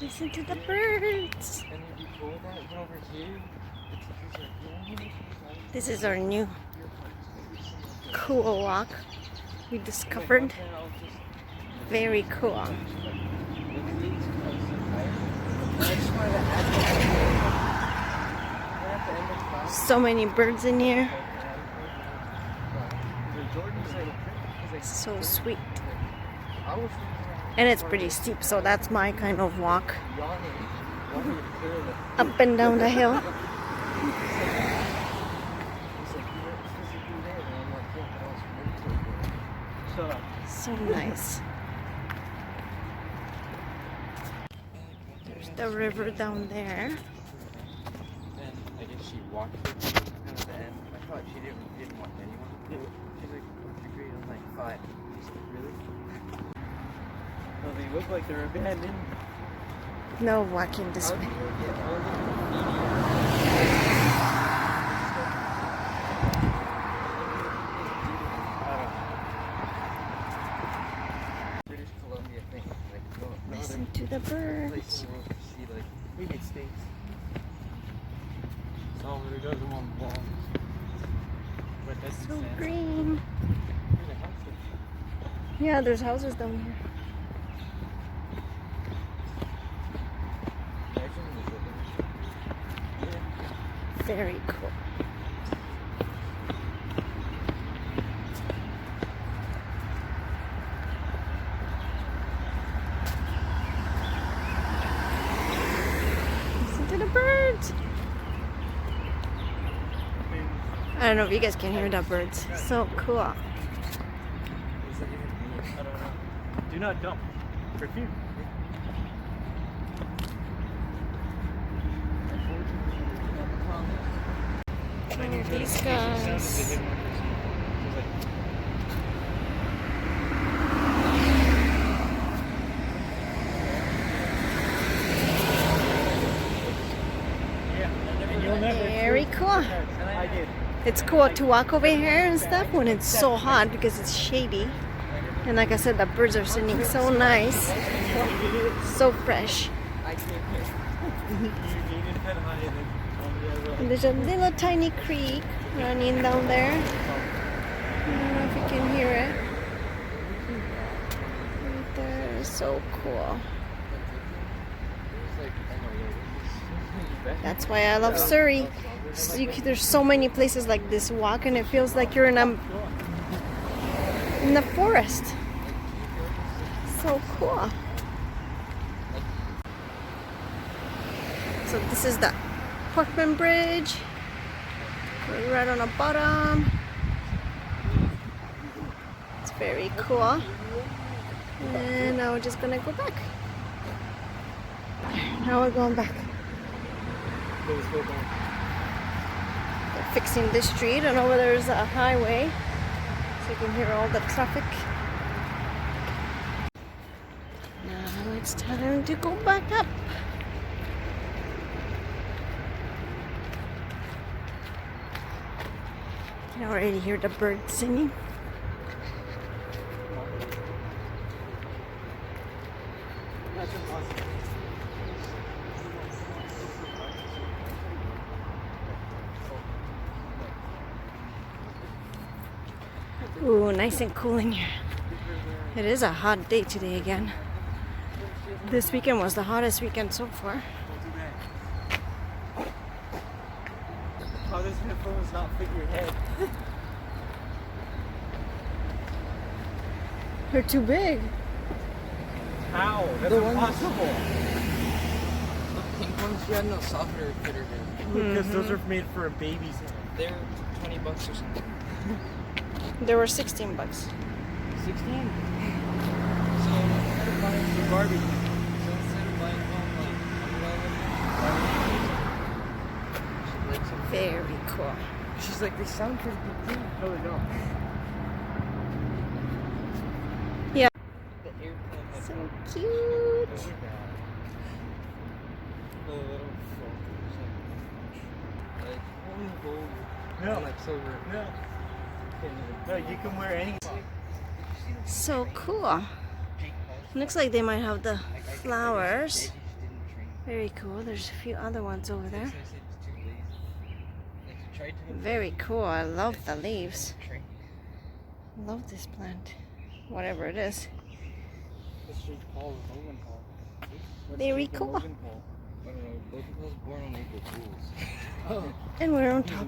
Listen to the birds. This is our new cool walk we discovered. Very cool. So many birds in here. So sweet. And it's pretty steep, so that's my kind of walk. Up and down the hill. So nice. There's the river down there. And I guess she walked to the end. I thought she didn't want anyone to do it. She's like, what's your grade? I'm like, 5. She's like, really? Well, they look like they're abandoned. No walking this way. British Columbia thing. Like, Listen to the birds. Places where you see, like, maybe it's States. Salvador doesn't want bombs. But that's So the green. There's a house there. Yeah, there's houses down here. Very cool. Listen to the birds. I don't know if you guys can hear the birds. So cool. I don't know. Do not dump. Perfume. These guys. Very cool. It's cool to walk over here and stuff when it's so hot because it's shady. And like I said, the birds are singing so nice. So fresh. And there's a little tiny creek running down there. I don't know if you can hear it. Right there. So cool. That's why I love Surrey. There's so many places like this walk, and it feels like you're in the forest. So cool. So this is the Portman Bridge. We're right on the bottom. It's very cool. And now we're just gonna go back. Now we're going back. They're fixing this street, and over there's a highway, so you can hear all the traffic. Now it's time to go back up. You can already hear the birds singing. Ooh, nice and cool in here. It is a hot day today again. This weekend was the hottest weekend so far. How does headphones not fit your head? They're too big. How? That's impossible. The pink ones, you had no softener fitter in. Because those are made for a baby's head. They're $20 or something. They were 16 bucks. 16? So instead of buying some Barbie, so instead of buying one, Very cool. she's like, they sound pretty good too. No, they don't. Yeah. The airplane has So cute. the little filters, like gold, No. like silver. No. No, you can wear any. So cool. Looks like they might have the flowers. Very cool. There's a few other ones over there. Very cool. I love the leaves. Love this plant. Whatever it is. Very cool. And we're on top.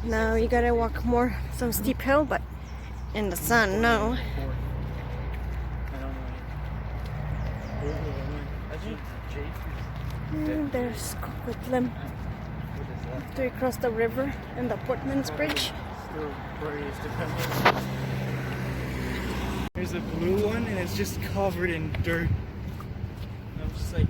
Now you gotta walk more, some steep hill, but in the sun, no. And there's Coquitlam. After you cross the river and the Portman's Bridge. There's a blue one and it's just covered in dirt. I'm just like,